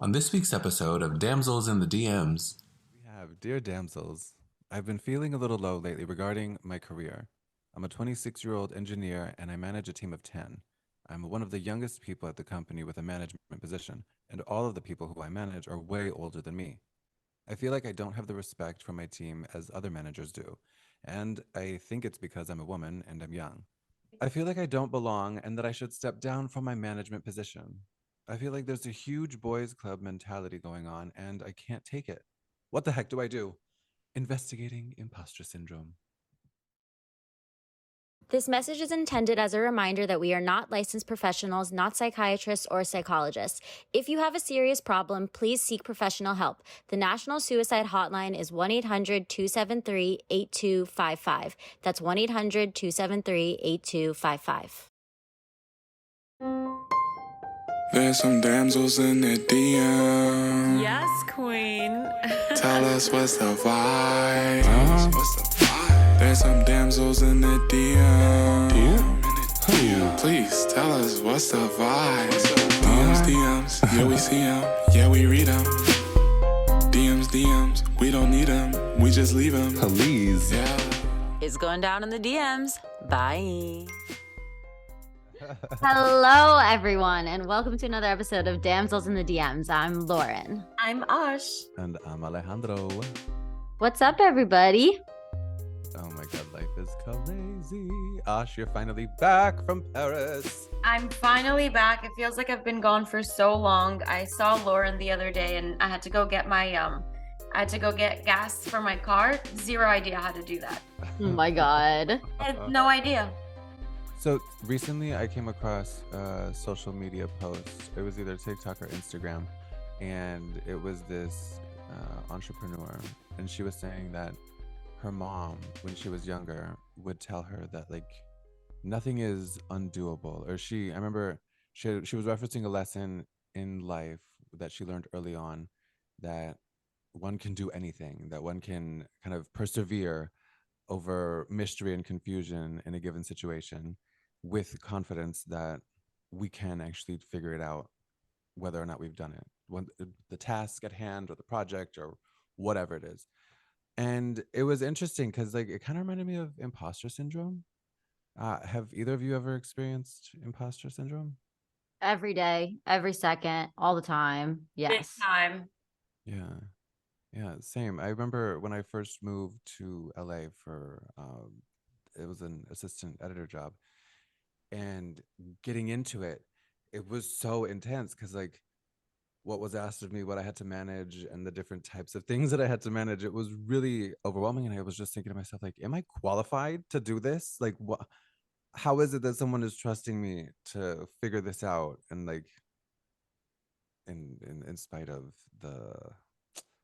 On this week's episode of Damsels in the DMs, We have Dear Damsels. I've been feeling a little low lately regarding my career. I'm a 26-year-old engineer and I manage a team of 10. I'm one of the youngest people at the company with a management position, and all of the people who I manage are way older than me. I feel like I don't have the respect from my team as other managers do, and I think it's because I'm a woman and I'm young. I feel like I don't belong and that I should step down from my management position. I feel like there's a huge boys' club mentality going on and I can't take it. What the heck do I do? Investigating imposter syndrome. This message is intended as a reminder that we are not licensed professionals, not psychiatrists or psychologists. If you have a serious problem, please seek professional help. The National Suicide Hotline is 1-800-273-8255. That's 1-800-273-8255. There's some damsels in the DM. Yes, queen. Tell us what's the vibe. There's some damsels in the DM. Please tell us what's the vibe. DMs, yeah we see them, yeah we read them. DMs, we don't need them, we just leave them. Please. Yeah. It's going down in the DMs. Bye. Hello, everyone, and welcome to another episode of Damsels in the DMs. I'm Lauren. I'm Ash. And I'm Alejandro. What's up, everybody? Oh my god, life is crazy. Ash, you're finally back from Paris. I'm finally back. It feels like I've been gone for so long. I saw Lauren the other day and I had to go get my I had to go get gas for my car. Zero idea how to do that. Oh my god. I had no idea. So recently I came across a social media post. It was either TikTok or Instagram. And it was this entrepreneur. And she was saying that her mom, when she was younger, would tell her that like nothing is undoable. Or I remember she was referencing a lesson in life that she learned early on, that one can do anything, that one can kind of persevere over mystery and confusion in a given situation with confidence that we can actually figure it out, whether or not we've done it, when the task at hand or the project or whatever it is. And it was interesting because like it kind of reminded me of imposter syndrome. Have either of you ever experienced imposter syndrome? Every day, every second, all the time. Big Yes. time. Yeah. Yeah, same. I remember when I first moved to LA for it was an assistant editor job, and getting into it, it was so intense because like what was asked of me, what I had to manage, and the different types of things that I had to manage, it was really overwhelming. And I was just thinking to myself, like, am I qualified to do this? Like, what? How is it that someone is trusting me to figure this out? And like, in spite of the,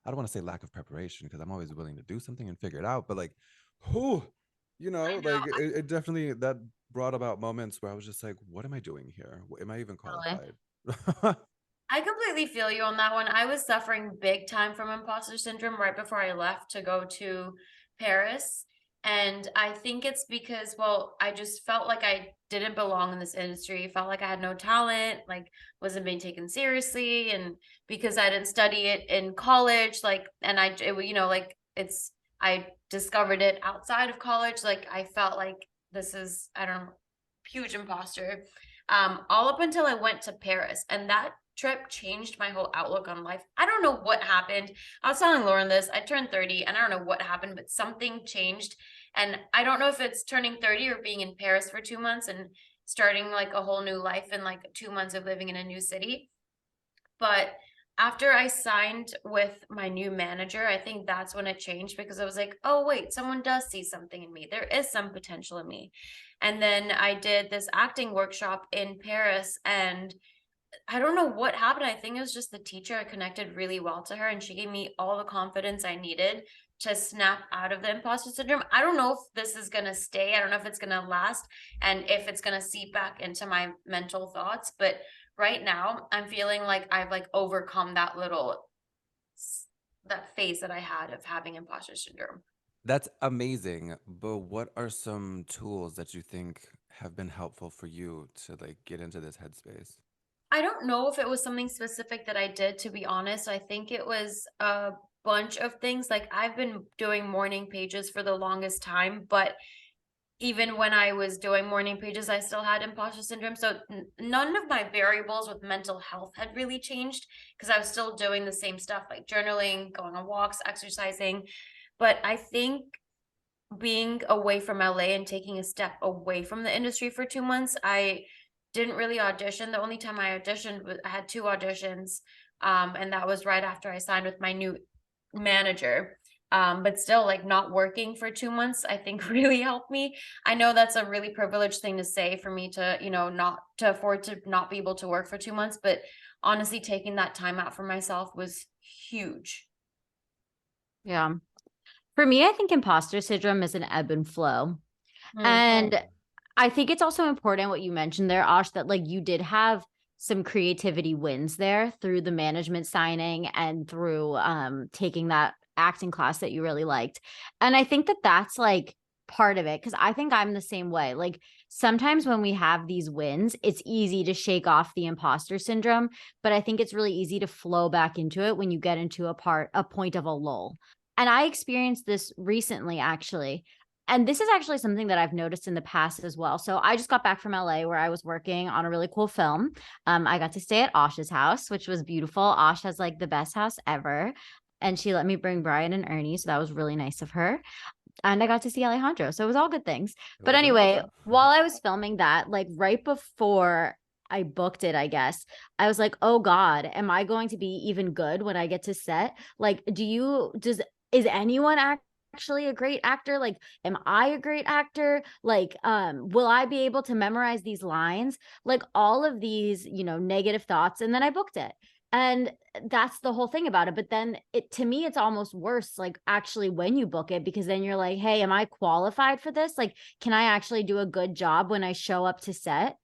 I don't want to say lack of preparation because I'm always willing to do something and figure it out, but like, who, I like know. it definitely that brought about moments where I was just like, what am I doing here? Am I even Totally. qualified? I completely feel you on that one. I was suffering big time from imposter syndrome right before I left to go to Paris. And I think it's because, well, I just felt like I didn't belong in this industry, felt like I had no talent, like wasn't being taken seriously. And because I didn't study it in college, like, and like I discovered it outside of college. Like, I felt like this is, I don't know, huge imposter. All up until I went to Paris. And that trip changed my whole outlook on life. I don't know what happened. I was telling Lauren this. I turned 30 and I don't know what happened, but something changed. And I don't know if it's turning 30 or being in Paris for 2 months and starting like a whole new life in like 2 months of living in a new city. But after I signed with my new manager, I think that's when it changed because I was like, oh, wait, someone does see something in me. There is some potential in me. And then I did this acting workshop in Paris and I don't know what happened. I think it was just the teacher. I connected really well to her and she gave me all the confidence I needed to snap out of the imposter syndrome. I don't know if this is going to stay. I don't know if it's going to last and if it's going to seep back into my mental thoughts, but right now I'm feeling like I've like overcome that phase that I had of having imposter syndrome. That's amazing. But what are some tools that you think have been helpful for you to like get into this headspace? I don't know if it was something specific that I did, to be honest. I think it was a bunch of things. Like I've been doing morning pages for the longest time, but even when I was doing morning pages, I still had imposter syndrome. So none of my variables with mental health had really changed because I was still doing the same stuff like journaling, going on walks, exercising. But I think being away from LA and taking a step away from the industry for 2 months, I didn't really audition. The only time I auditioned was I had two auditions, and that was right after I signed with my new manager. But still, like not working for 2 months, I think really helped me. I know that's a really privileged thing to say for me to, not to afford to not be able to work for 2 months, but honestly, taking that time out for myself was huge. Yeah. For me, I think imposter syndrome is an ebb and flow. And I think it's also important what you mentioned there, Ash, that like you did have some creativity wins there through the management signing and through taking that acting class that you really liked. And I think that that's like part of it because I think I'm the same way. Like sometimes when we have these wins, it's easy to shake off the imposter syndrome, but I think it's really easy to flow back into it when you get into a point of a lull. And I experienced this recently, actually. And this is actually something that I've noticed in the past as well. So I just got back from LA where I was working on a really cool film. I got to stay at Osh's house, which was beautiful. Osh has like the best house ever. And she let me bring Brian and Ernie. So that was really nice of her. And I got to see Alejandro. So it was all good things. It But was anyway, amazing. while I was filming that, like right before I booked it, I guess, I was like, oh God, am I going to be even good when I get to set? Like, is anyone actually a great actor? Like, am I a great actor? Like, will I be able to memorize these lines? Like all of these, negative thoughts. And then I booked it. And that's the whole thing about it. But then to me, it's almost worse, like actually when you book it, because then you're like, hey, am I qualified for this? Like, can I actually do a good job when I show up to set?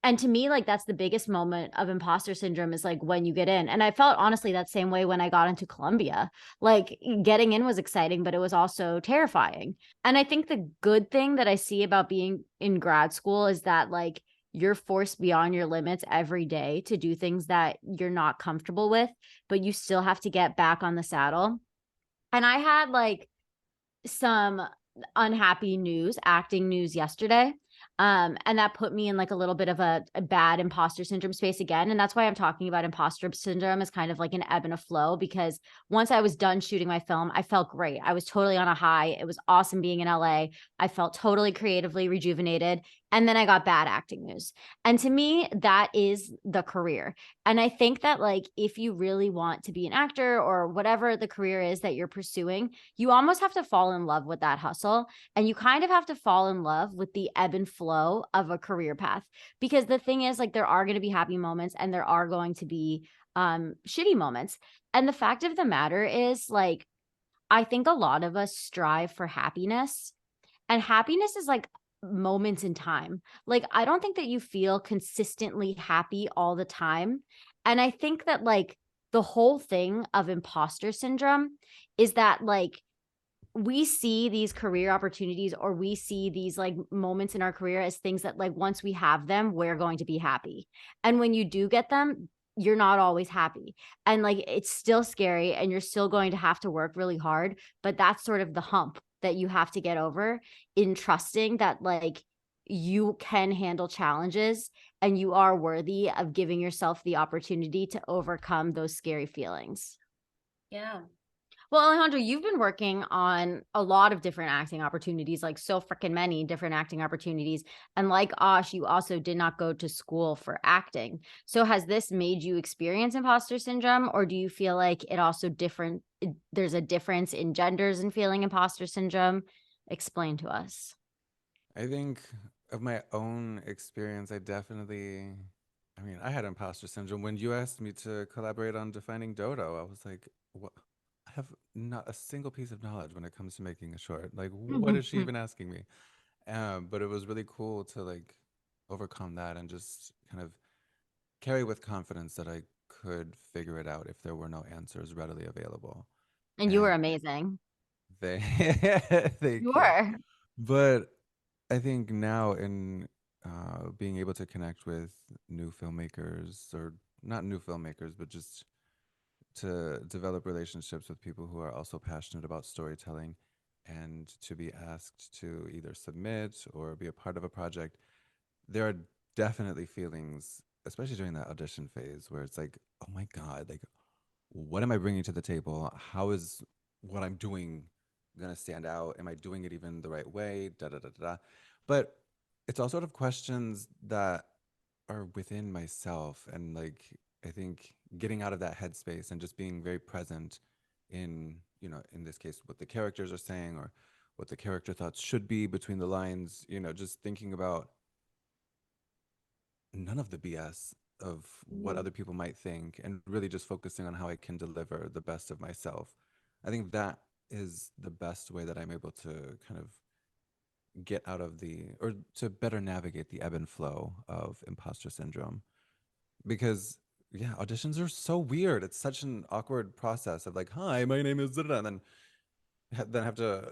And to me, like that's the biggest moment of imposter syndrome is like when you get in. And I felt honestly that same way when I got into Columbia. Like getting in was exciting, but it was also terrifying. And I think the good thing that I see about being in grad school is that like you're forced beyond your limits every day to do things that you're not comfortable with, but you still have to get back on the saddle. And I had like some unhappy news, acting news yesterday. And that put me in like a little bit of a bad imposter syndrome space again. And that's why I'm talking about imposter syndrome as kind of like an ebb and a flow, because once I was done shooting my film, I felt great. I was totally on a high. It was awesome being in LA. I felt totally creatively rejuvenated. And then I got bad acting news. And to me, that is the career. And I think that like if you really want to be an actor or whatever the career is that you're pursuing, you almost have to fall in love with that hustle. And you kind of have to fall in love with the ebb and flow of a career path. Because the thing is, like, there are going to be happy moments and there are going to be shitty moments. And the fact of the matter is, like, I think a lot of us strive for happiness, and happiness is like moments in time. Like, I don't think that you feel consistently happy all the time. And I think that, like, the whole thing of imposter syndrome is that, like, we see these career opportunities or we see these like moments in our career as things that like once we have them, we're going to be happy. And when you do get them, you're not always happy. And like it's still scary and you're still going to have to work really hard. But that's sort of the hump that you have to get over in trusting that like you can handle challenges and you are worthy of giving yourself the opportunity to overcome those scary feelings. Yeah. Well, Alejandro, you've been working on a lot of different acting opportunities, like so freaking many different acting opportunities. And like Osh, you also did not go to school for acting. So has this made you experience imposter syndrome, or do you feel like it also different? There's a difference in genders in feeling imposter syndrome? Explain to us. I think of my own experience, I mean, I had imposter syndrome. When you asked me to collaborate on Defining Dodo, I was like, what? I have not a single piece of knowledge when it comes to making a short. Like, what is she even asking me? But it was really cool to like overcome that and just kind of carry with confidence that I could figure it out if there were no answers readily available. And you were And amazing. they, You thank you. were. But I think now in being able to connect with new filmmakers, or not new filmmakers, but just to develop relationships with people who are also passionate about storytelling, and to be asked to either submit or be a part of a project. There are definitely feelings, especially during that audition phase, where it's like, oh my God, like, what am I bringing to the table? How is what I'm doing going to stand out? Am I doing it even the right way? Da da da da. Da. But it's all sort of questions that are within myself, and like, I think getting out of that headspace and just being very present in, in this case, what the characters are saying, or what the character thoughts should be between the lines, just thinking about none of the BS of what other people might think, and really just focusing on how I can deliver the best of myself. I think that is the best way that I'm able to kind of get out of or to better navigate the ebb and flow of imposter syndrome. Because, yeah, auditions are so weird. It's such an awkward process of like, hi, my name is da, da, da," and then have to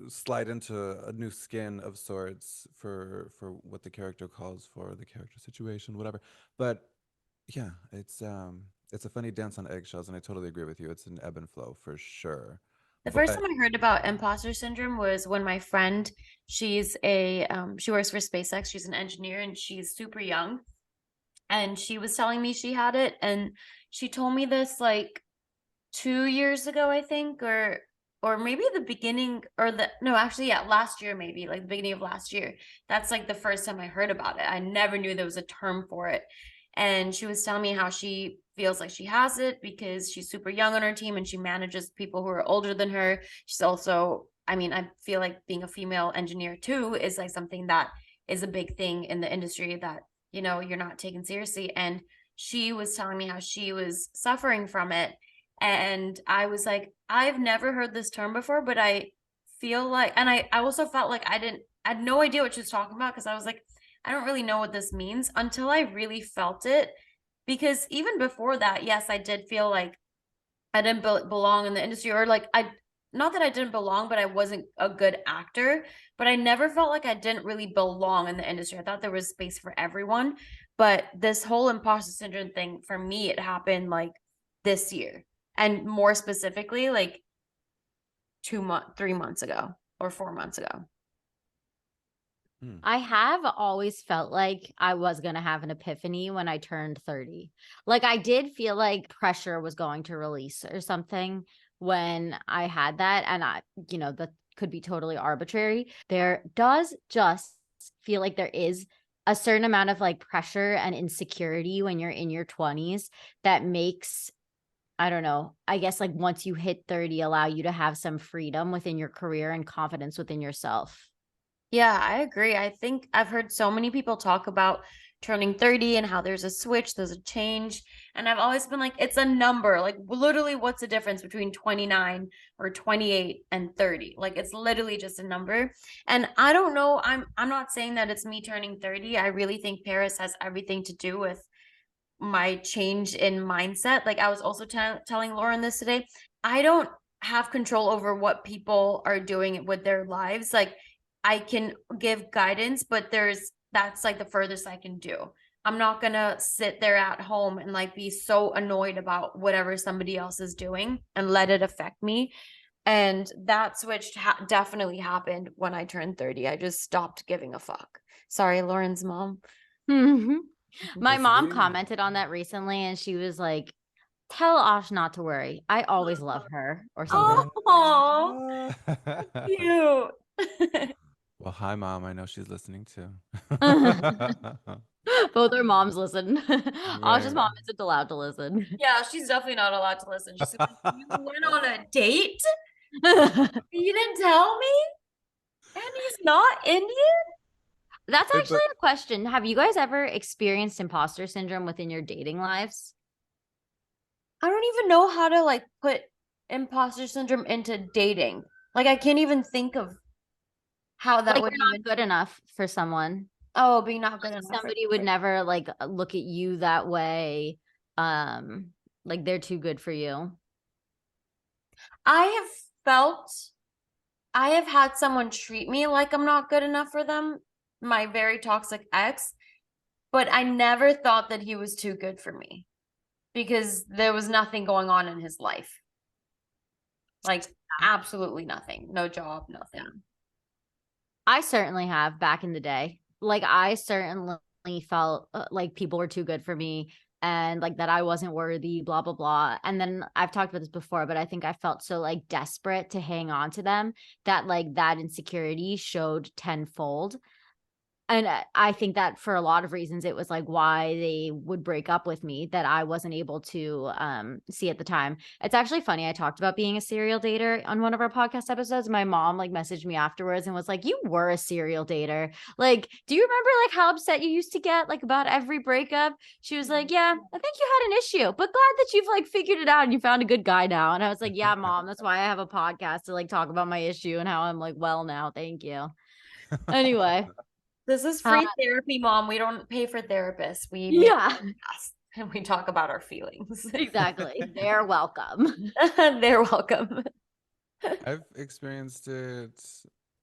slide into a new skin of sorts for what the character calls for, the character situation, whatever. But yeah, it's a funny dance on eggshells, and I totally agree with you. It's an ebb and flow for sure. The first But time I heard about imposter syndrome was when my friend, she works for SpaceX, she's an engineer and she's super young. And she was telling me she had it, and she told me this like 2 years ago, I think, or maybe the beginning, or the no, actually, yeah, last year, maybe like the beginning of last year. That's like the first time I heard about it. I never knew there was a term for it. And she was telling me how she feels like she has it because she's super young on her team and she manages people who are older than her. She's also, I mean, I feel like being a female engineer too is like something that is a big thing in the industry that, you're not taken seriously. And she was telling me how she was suffering from it. And I was like, I've never heard this term before, but I feel like, and I also felt like I had no idea what she was talking about, because I was like, I don't really know what this means, until I really felt it. Because even before that, yes, I did feel like I didn't belong in the industry, or like not that I didn't belong, but I wasn't a good actor. But I never felt like I didn't really belong in the industry. I thought there was space for everyone. But this whole imposter syndrome thing, for me, it happened like this year, and more specifically, like 3 months ago or 4 months ago. I have always felt like I was going to have an epiphany when I turned 30. Like, I did feel like pressure was going to release or something when I had that. And that could be totally arbitrary. There does just feel like there is a certain amount of like pressure and insecurity when you're in your 20s that makes, I don't know, I guess like once you hit 30, allow you to have some freedom within your career and confidence within yourself. Yeah, I agree. I think I've heard so many people talk about turning 30 and how there's a switch, there's a change. And I've always been like, it's a number. Like, literally, what's the difference between 29 or 28 and 30? Like, it's literally just a number. And I don't know. I'm not saying that it's me turning 30. I really think Paris has everything to do with my change in mindset. Like, I was also telling Lauren this today. I don't have control over what people are doing with their lives. Like, I can give guidance, but that's like the furthest I can do. I'm not gonna sit there at home and like be so annoyed about whatever somebody else is doing and let it affect me. And that switch definitely happened when I turned 30. I just stopped giving a fuck. Sorry, Lauren's mom. My it's mom really commented on that recently, and she was like, tell Osh not to worry. I always love her, or something. Oh, cute. Well, hi, Mom. I know she's listening too. Both our moms listen. Osh's Right. mom isn't allowed to listen. Yeah, she's definitely not allowed to listen. She's like, you went on a date? You didn't tell me? And he's not Indian? That's actually But a question. Have you guys ever experienced imposter syndrome within your dating lives? I don't even know how to like put imposter syndrome into dating. Like, I can't even think of how that Like, would you're even. not good enough for someone. Being not good enough. Somebody would never like look at you that way. Um, like they're too good for you. I have felt I have had someone treat me like I'm not good enough for them my very toxic ex, but I never thought that he was too good for me because there was nothing going on in his life. Like absolutely nothing. No job, nothing. I certainly have back in the day. Like I certainly felt like people were too good for me and like that I wasn't worthy, blah blah blah. And then I've talked about this before, but I think I felt so like desperate to hang on to them that like that insecurity showed tenfold. And I think that for a lot of reasons, it was like why they would break up with me that I wasn't able to see at the time. It's actually funny. I talked about being a serial dater on one of our podcast episodes. My mom like messaged me afterwards and was like, "You were a serial dater. Like, do you remember like how upset you used to get like about every breakup?" She was like, "Yeah, I think you had an issue, but glad that you've like figured it out and you found a good guy now." And I was like, "Yeah, mom, that's why I have a podcast to like talk about my issue and how I'm like well now. Thank you." Anyway. This is free therapy, Mom. We don't pay for therapists. We make Yeah. podcasts and we talk about our feelings. Exactly. They're welcome. They're welcome. I've experienced it,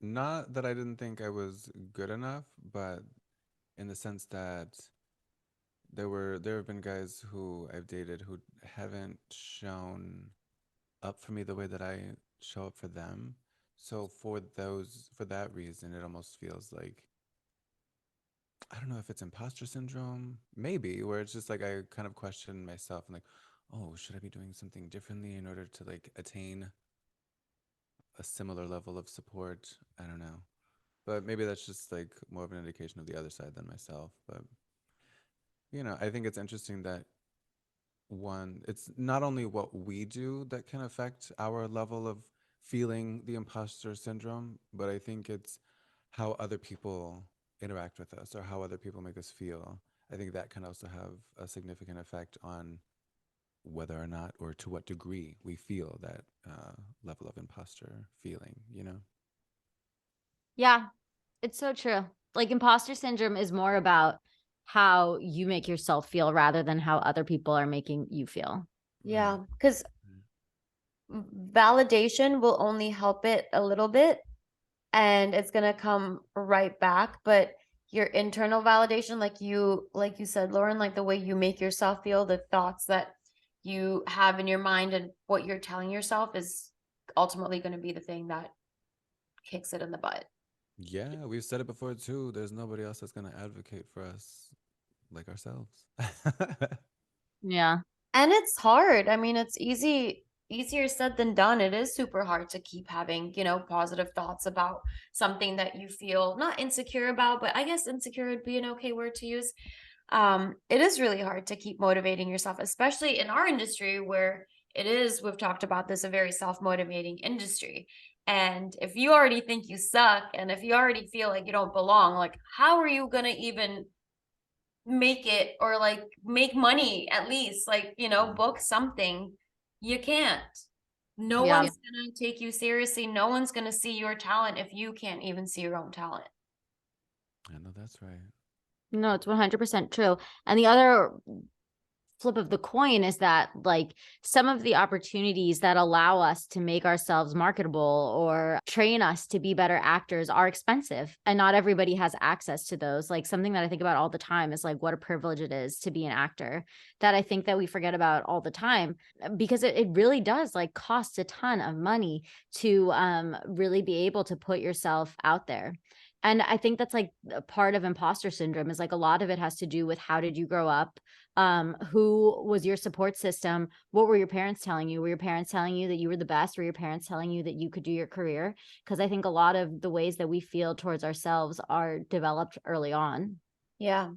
not that I didn't think I was good enough, but in the sense that there have been guys who I've dated who haven't shown up for me the way that I show up for them. So for that reason, it almost feels like, I don't know if it's imposter syndrome, maybe, where it's just like I kind of question myself and like, oh, should I be doing something differently in order to like attain a similar level of support? I don't know. But maybe that's just like more of an indication of the other side than myself. But I think it's interesting that it's not only what we do that can affect our level of feeling the imposter syndrome, but I think it's how other people interact with us or how other people make us feel. I think that can also have a significant effect on whether or not or to what degree we feel that level of imposter feeling. Yeah, it's so true. Like imposter syndrome is more about how you make yourself feel rather than how other people are making you feel. Yeah, because validation will only help it a little bit and it's gonna come right back. But your internal validation, like you said, Lauren, like the way you make yourself feel, the thoughts that you have in your mind and what you're telling yourself is ultimately going to be the thing that kicks it in the butt. Yeah, we've said it before too. There's nobody else that's going to advocate for us like ourselves. Yeah. And it's hard. I mean, it's easier said than done. It is super hard to keep having, positive thoughts about something that you feel not insecure about, but I guess insecure would be an okay word to use. It is really hard to keep motivating yourself, especially in our industry where we've talked about this, a very self-motivating industry. And if you already think you suck and if you already feel like you don't belong, like how are you going to even make it or like make money at least, like, book something? You can't. No Yeah. one's going to take you seriously. No one's going to see your talent if you can't even see your own talent. I know that's right. No, it's 100% true. And the other flip of the coin is that like some of the opportunities that allow us to make ourselves marketable or train us to be better actors are expensive and not everybody has access to those. Like something that I think about all the time is like what a privilege it is to be an actor that I think that we forget about all the time because it really does like cost a ton of money to really be able to put yourself out there. And I think that's like a part of imposter syndrome is like a lot of it has to do with how did you grow up? Who was your support system? What were your parents telling you? Were your parents telling you that you were the best? Were your parents telling you that you could do your career? Because I think a lot of the ways that we feel towards ourselves are developed early on. Yeah.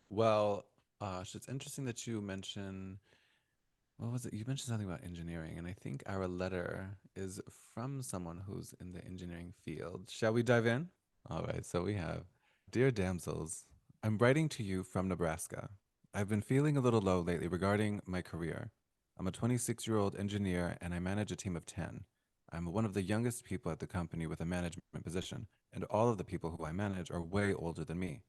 Well, it's interesting that you mention, what was it? You mentioned something about engineering, and I think our letter is from someone who's in the engineering field. Shall we dive in? All right, so we have, Dear damsels, I'm writing to you from Nebraska. I've been feeling a little low lately regarding my career. I'm a 26-year-old engineer and I manage a team of 10. I'm one of the youngest people at the company with a management position, and all of the people who I manage are way older than me.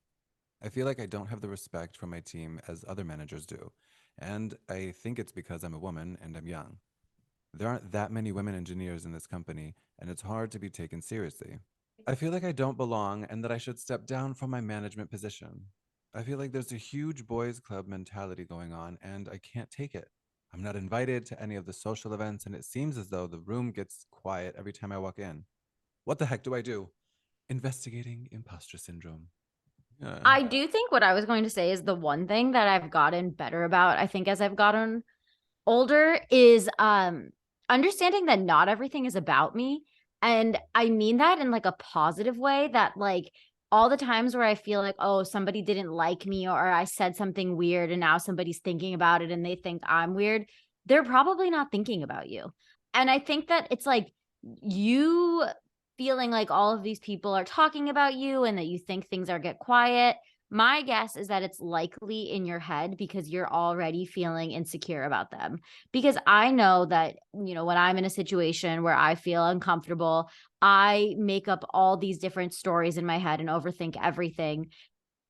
I feel like I don't have the respect from my team as other managers do, and I think it's because I'm a woman and I'm young. There aren't that many women engineers in this company, and it's hard to be taken seriously. I feel like I don't belong and that I should step down from my management position. I feel like there's a huge boys club mentality going on and I can't take it. I'm not invited to any of the social events and it seems as though the room gets quiet every time I walk in. What the heck do I do? Investigating imposter syndrome. I do think what I was going to say is the one thing that I've gotten better about, I think, as I've gotten older is understanding that not everything is about me. And I mean that in like a positive way, that like all the times where I feel like, oh, somebody didn't like me or I said something weird and now somebody's thinking about it and they think I'm weird, they're probably not thinking about you. And I think that it's like you feeling like all of these people are talking about you and that you think things are get quiet. My guess is that it's likely in your head because you're already feeling insecure about them. Because I know that, you know, when I'm in a situation where I feel uncomfortable, I make up all these different stories in my head and overthink everything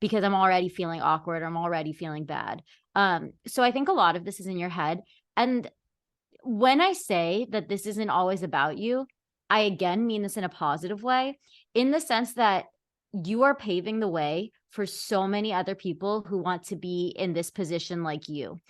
because I'm already feeling awkward or I'm already feeling bad. So I think a lot of this is in your head. And when I say that this isn't always about you, I again mean this in a positive way, in the sense that you are paving the way for so many other people who want to be in this position like you.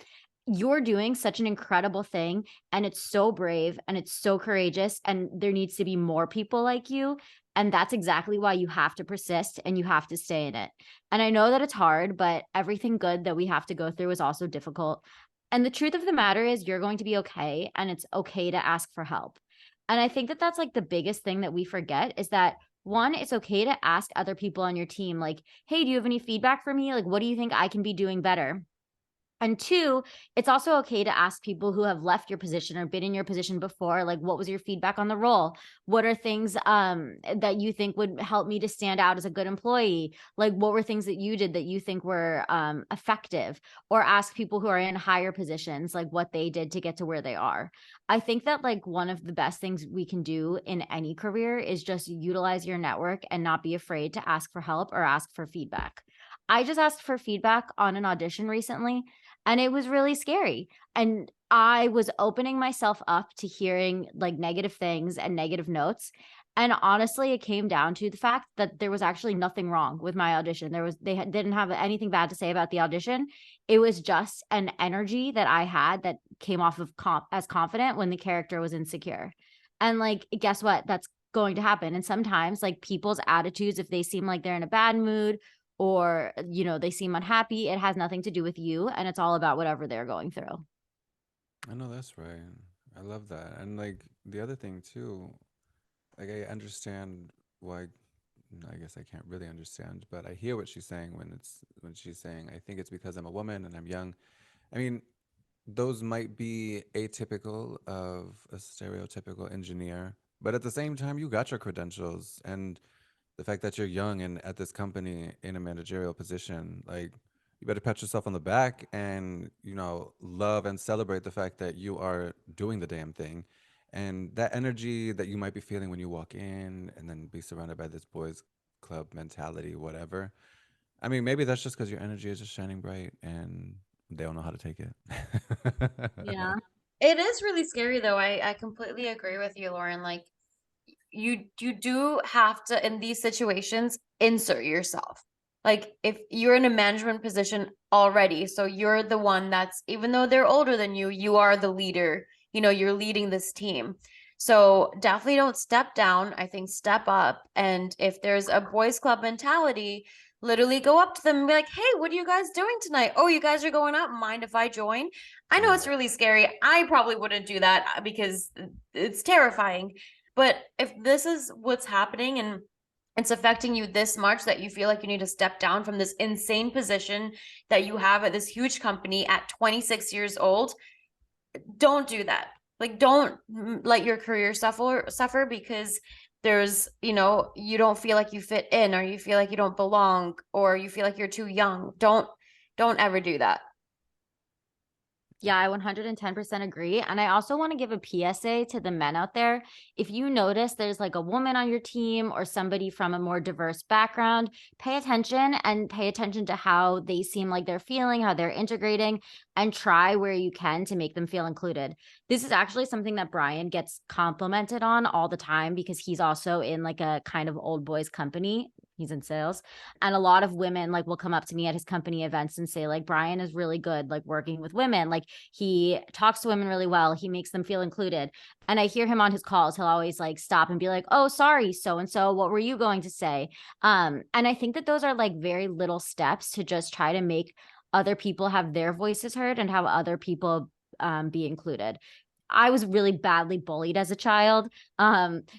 You're doing such an incredible thing, and it's so brave and it's so courageous, and there needs to be more people like you. And that's exactly why you have to persist and you have to stay in it. And I know that it's hard, but everything good that we have to go through is also difficult. And the truth of the matter is, you're going to be okay, and it's okay to ask for help. And I think that that's like the biggest thing that we forget is that one, it's okay to ask other people on your team, like, hey, do you have any feedback for me? Like, what do you think I can be doing better? And two, it's also okay to ask people who have left your position or been in your position before, like, what was your feedback on the role? What are things that you think would help me to stand out as a good employee? Like, what were things that you did that you think were effective? Or ask people who are in higher positions, like what they did to get to where they are. I think that like one of the best things we can do in any career is just utilize your network and not be afraid to ask for help or ask for feedback. I just asked for feedback on an audition recently and it was really scary. And I was opening myself up to hearing like negative things and negative notes. And honestly, it came down to the fact that there was actually nothing wrong with my audition. Didn't have anything bad to say about the audition. It was just an energy that I had that came off of as confident when the character was insecure. And like, guess what? That's going to happen. And sometimes like people's attitudes, if they seem like they're in a bad mood or you know they seem unhappy, it has nothing to do with you and it's all about whatever they're going through. I know that's right. I love that. And like the other thing too, like I understand why I guess I can't really understand, but I hear what she's saying when she's saying I think it's because I'm a woman and I'm young. I mean, those might be atypical of a stereotypical engineer, but at the same time you got your credentials and the fact that you're young and at this company in a managerial position, like you better pat yourself on the back and, you know, love and celebrate the fact that you are doing the damn thing. And that energy that you might be feeling when you walk in and then be surrounded by this boys club mentality, whatever. I mean, maybe that's just because your energy is just shining bright and they don't know how to take it. Yeah. It is really scary though. I completely agree with you, Lauren. Like you do have to in these situations insert yourself. Like if you're in a management position already, so you're the one that's even though they're older than you are the leader. You know, you're leading this team. So definitely don't step down. I think step up. And if there's a boys club mentality, literally go up to them and be like, hey, what are you guys doing tonight? Oh, you guys are going out. Mind if I join? I know it's really scary. I probably wouldn't do that because it's terrifying. But if this is what's happening and it's affecting you this much that you feel like you need to step down from this insane position that you have at this huge company at 26 years old, don't do that. Like, don't let your career suffer because there's, you know, you don't feel like you fit in or you feel like you don't belong or you feel like you're too young. Don't ever do that. Yeah, I 110% agree. And I also want to give a PSA to the men out there. If you notice there's like a woman on your team or somebody from a more diverse background, pay attention and pay attention to how they seem like they're feeling, how they're integrating, and try where you can to make them feel included. This is actually something that Brian gets complimented on all the time because he's also in like a kind of old boys company. He's in sales. And a lot of women like will come up to me at his company events and say like Brian is really good like working with women. Like he talks to women really well. He makes them feel included. And I hear him on his calls. He'll always like stop and be like, "Oh, sorry, so and so, what were you going to say?" And I think that those are like very little steps to just try to make other people have their voices heard and have other people be included. I was really badly bullied as a child.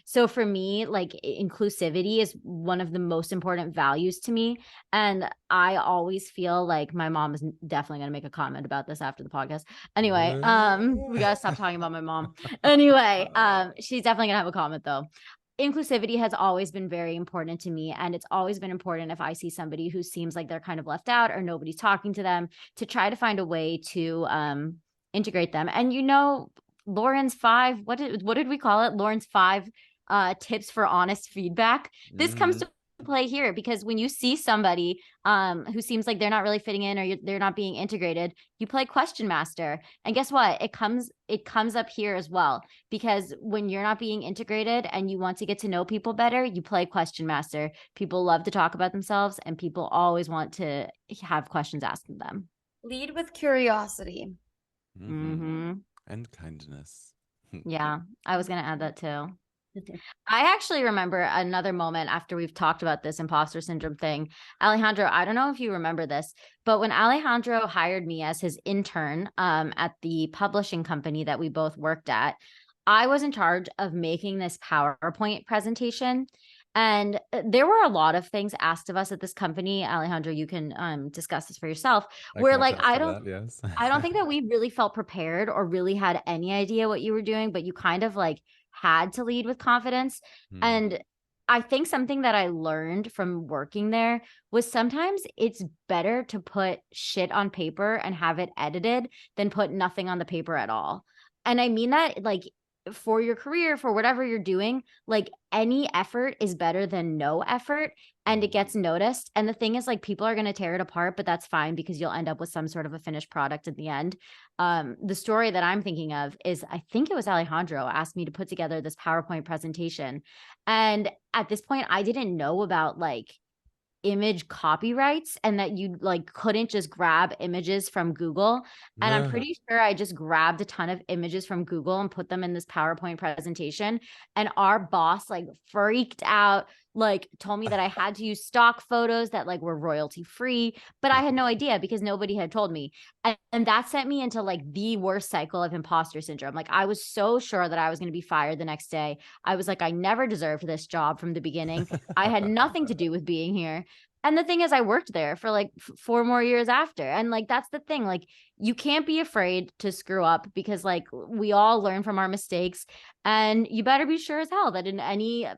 So for me, like inclusivity is one of the most important values to me. And I always feel like my mom is definitely going to make a comment about this after the podcast. Anyway, we got to stop talking about my mom. Anyway, she's definitely going to have a comment though. Inclusivity has always been very important to me. And it's always been important if I see somebody who seems like they're kind of left out or nobody's talking to them to try to find a way to integrate them. And Lauren's 5, what did we call it? Lauren's 5 tips for honest feedback. This comes to play here because when you see somebody who seems like they're not really fitting in or they're not being integrated, you play question master. And guess what? It comes up here as well, because when you're not being integrated and you want to get to know people better, you play question master. People love to talk about themselves and people always want to have questions asked of them. Lead with curiosity. And kindness. Yeah, I was going to add that too. I actually remember another moment after we've talked about this imposter syndrome thing. Alejandro, I don't know if you remember this, but when Alejandro hired me as his intern at the publishing company that we both worked at, I was in charge of making this PowerPoint presentation. And there were a lot of things asked of us at this company. Alejandro, you can discuss this for yourself. Where like I don't think that we really felt prepared or really had any idea what you were doing, but you kind of like had to lead with confidence. And I think something that I learned from working there was sometimes it's better to put shit on paper and have it edited than put nothing on the paper at all. And I mean that like for your career, for whatever you're doing, like any effort is better than no effort and it gets noticed. And the thing is like people are going to tear it apart, but that's fine because you'll end up with some sort of a finished product at the end. The story that I'm thinking of is I think it was Alejandro asked me to put together this PowerPoint presentation. And at this point, I didn't know about like image copyrights and that you like couldn't just grab images from Google. And I'm pretty sure I just grabbed a ton of images from Google and put them in this PowerPoint presentation. And our boss like freaked out, like told me that I had to use stock photos that like were royalty free, but I had no idea because nobody had told me. And that sent me into like the worst cycle of imposter syndrome. Like I was so sure that I was going to be fired the next day. I was like, I never deserved this job from the beginning. I had nothing to do with being here. And the thing is, I worked there for like 4 more years after. And like, that's the thing. Like, you can't be afraid to screw up because like we all learn from our mistakes. And you better be sure as hell that in any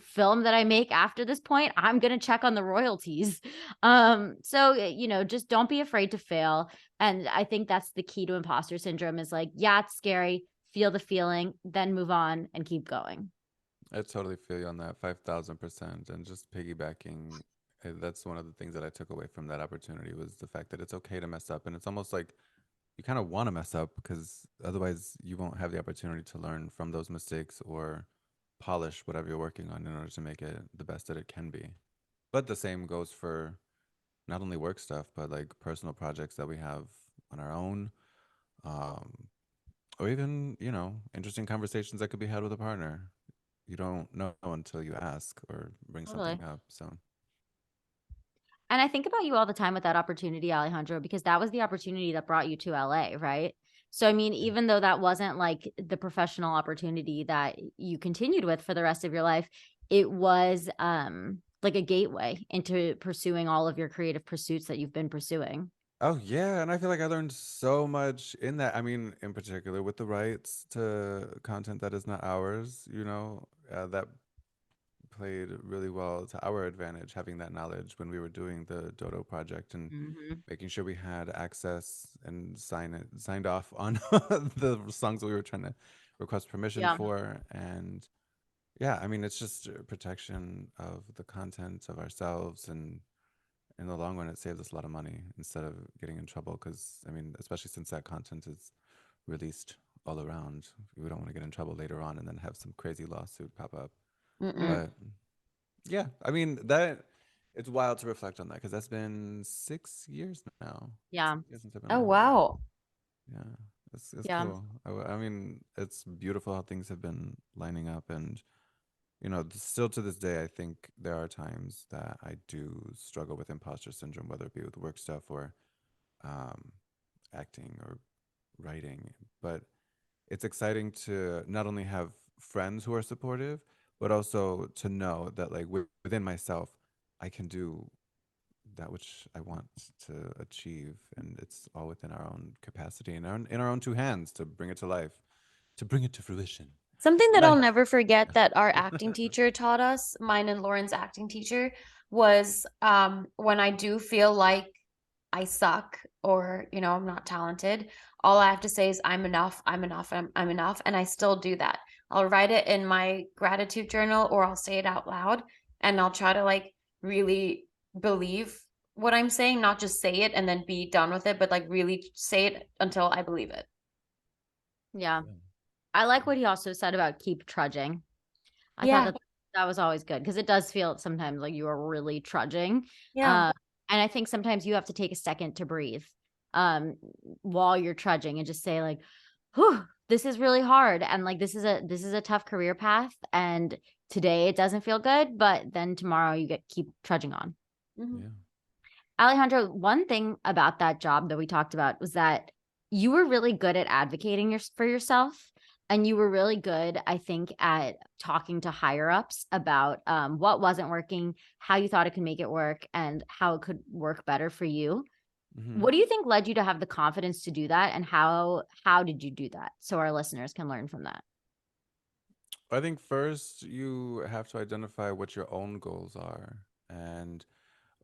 film that I make after this point, I'm going to check on the royalties. So, just don't be afraid to fail. And I think that's the key to imposter syndrome is like, yeah, it's scary. Feel the feeling, then move on and keep going. I totally feel you on that 5,000%. And just piggybacking, that's one of the things that I took away from that opportunity was the fact that it's okay to mess up. And it's almost like you kind of want to mess up because otherwise you won't have the opportunity to learn from those mistakes or polish whatever you're working on in order to make it the best that it can be. But the same goes for not only work stuff, but like personal projects that we have on our own, or even, interesting conversations that could be had with a partner. You don't know until you ask or bring something up. So. And I think about you all the time with that opportunity, Alejandro, because that was the opportunity that brought you to LA, right? So, I mean, even though that wasn't like the professional opportunity that you continued with for the rest of your life, it was like a gateway into pursuing all of your creative pursuits that you've been pursuing. Oh, yeah. And I feel like I learned so much in that. I mean, in particular with the rights to content that is not ours, that played really well to our advantage, having that knowledge when we were doing the Dodo project and making sure we had access and signed off on the songs that we were trying to request permission Yeah. for. And yeah, I mean, it's just a protection of the content of ourselves, and in the long run, it saves us a lot of money instead of getting in trouble. Because I mean, especially since that content is released all around, we don't want to get in trouble later on and then have some crazy lawsuit pop up. But yeah, I mean that it's wild to reflect on that because that's been 6 years now. Yeah. 6 years since I've been Oh on it. wow. Yeah, it's Yeah. cool. I mean, it's beautiful how things have been lining up, and still to this day, I think there are times that I do struggle with imposter syndrome, whether it be with work stuff or um, acting or writing. But it's exciting to not only have friends who are supportive, but also to know that like within myself, I can do that which I want to achieve, and it's all within our own capacity and in our own two hands to bring it to life, to bring it to fruition. Something that I'll Nice. never forget that our acting teacher taught us, mine and Lauren's acting teacher, was when I do feel like I suck or, I'm not talented, all I have to say is I'm enough, I'm enough, I'm enough. And I still do that. I'll write it in my gratitude journal or I'll say it out loud and I'll try to like really believe what I'm saying, not just say it and then be done with it, but like really say it until I believe it. Yeah. I like what he also said about keep trudging. I Yeah. thought that was always good because it does feel sometimes like you are really trudging. Yeah. And I think sometimes you have to take a second to breathe while you're trudging and just say like, whew, this is really hard. And like, this is a tough career path. And today it doesn't feel good, but then tomorrow you keep trudging on. Mhm. Yeah. Alejandro, one thing about that job that we talked about was that you were really good at advocating for yourself. And you were really good, I think, at talking to higher ups about what wasn't working, how you thought it could make it work, and how it could work better for you. Mm-hmm. What do you think led you to have the confidence to do that? And how did you do that so our listeners can learn from that? I think first you have to identify what your own goals are and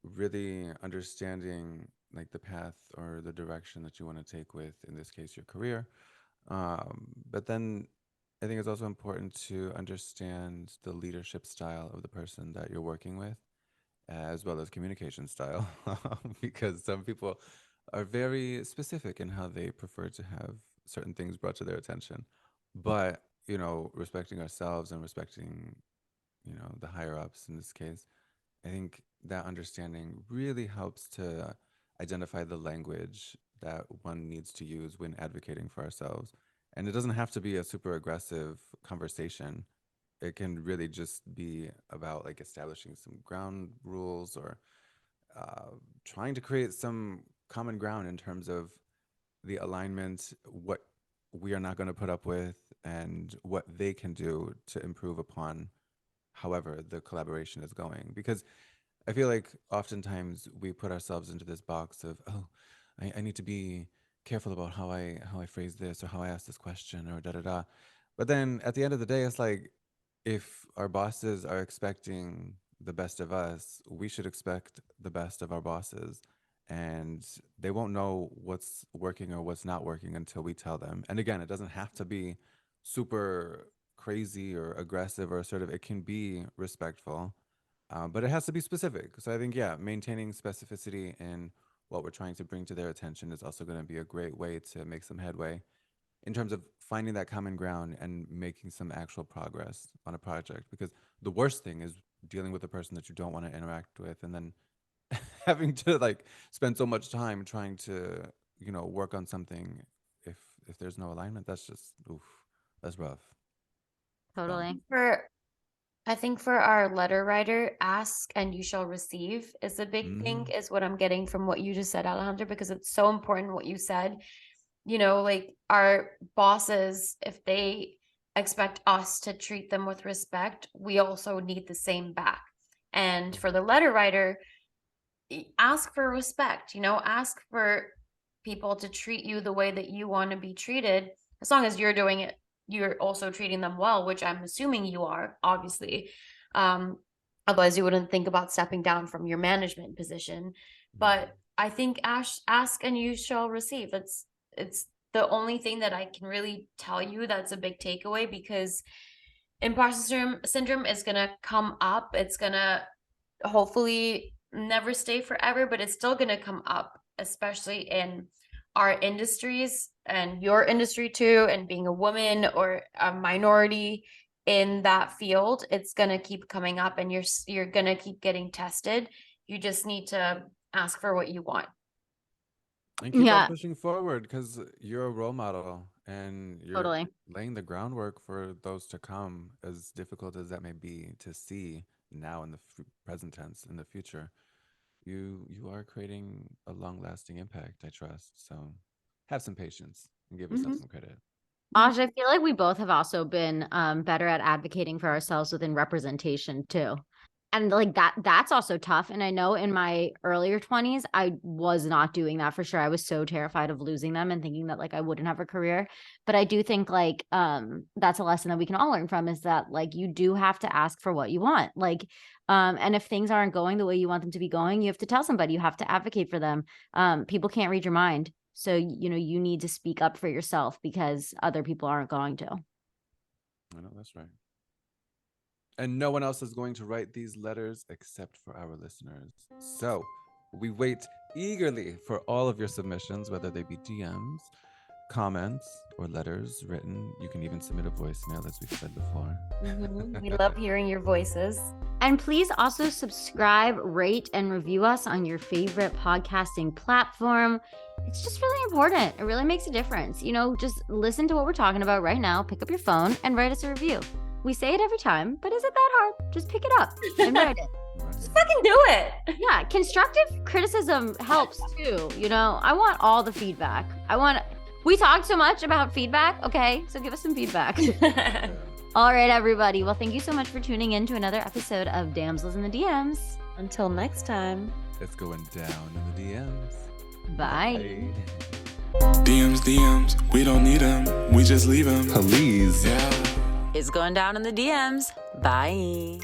really understanding like the path or the direction that you want to take with, in this case, your career. But then I think it's also important to understand the leadership style of the person that you're working with, as well as communication style, because some people are very specific in how they prefer to have certain things brought to their attention. But, respecting ourselves and respecting, the higher ups in this case, I think that understanding really helps to identify the language that one needs to use when advocating for ourselves. And it doesn't have to be a super aggressive conversation. It can really just be about like establishing some ground rules or trying to create some common ground in terms of the alignment, what we are not going to put up with, and what they can do to improve upon however the collaboration is going. Because I feel like oftentimes we put ourselves into this box of, oh, I need to be careful about how I phrase this or how I ask this question or da da da. But then at the end of the day, it's like if our bosses are expecting the best of us, we should expect the best of our bosses. And they won't know what's working or what's not working until we tell them. And again, it doesn't have to be super crazy or aggressive or assertive. It can be respectful, but it has to be specific. So I think, yeah, maintaining specificity in what we're trying to bring to their attention is also going to be a great way to make some headway in terms of finding that common ground and making some actual progress on a project. Because the worst thing is dealing with a person that you don't want to interact with and then having to like spend so much time trying to, work on something if there's no alignment. That's just, oof, that's rough. Totally. I think for our letter writer, ask and you shall receive is a big thing, is what I'm getting from what you just said, Alejandra, because it's so important what you said. Like our bosses, if they expect us to treat them with respect, we also need the same back. And for the letter writer, ask for respect, ask for people to treat you the way that you want to be treated. As long as you're doing it, you're also treating them well, which I'm assuming you are, obviously. Otherwise, you wouldn't think about stepping down from your management position. But I think ask and you shall receive. It's the only thing that I can really tell you that's a big takeaway, because imposter syndrome is gonna come up. It's gonna hopefully never stay forever, but it's still gonna come up, especially in our industries and your industry too, and being a woman or a minority in that field. It's gonna keep coming up, and you're gonna keep getting tested. You just need to ask for what you want. And keep Yeah. on pushing forward, because you're a role model and you're Totally. laying the groundwork for those to come, as difficult as that may be to see now in the present tense. In the future, you are creating a long-lasting impact, I trust. So have some patience and give yourself some credit. Aj, I feel like we both have also been better at advocating for ourselves within representation too. And like that's also tough. And I know in my earlier 20s, I was not doing that for sure. I was so terrified of losing them and thinking that like I wouldn't have a career. But I do think like that's a lesson that we can all learn from, is that like you do have to ask for what you want. Like and if things aren't going the way you want them to be going, you have to tell somebody, you have to advocate for them. People can't read your mind. So, you know, you need to speak up for yourself, because other people aren't going to. I know, that's right. And no one else is going to write these letters except for our listeners. So we wait eagerly for all of your submissions, whether they be DMs, comments, or letters written. You can even submit a voicemail, as we've said before. We love hearing your voices. And please also subscribe, rate, and review us on your favorite podcasting platform. It's just really important. It really makes a difference. You know, just listen to what we're talking about right now, pick up your phone, and write us a review. We say it every time, but is it that hard? Just pick it up and write it. Just fucking do it. Yeah, constructive criticism helps too. You know, I want all the feedback. We talked so much about feedback. Okay, so give us some feedback. All right, everybody. Well, thank you so much for tuning in to another episode of Damsels in the DMs. Until next time. It's going down in the DMs. Bye. DMs, we don't need them. We just leave them. Please. Yeah. It's going down in the DMs. Bye.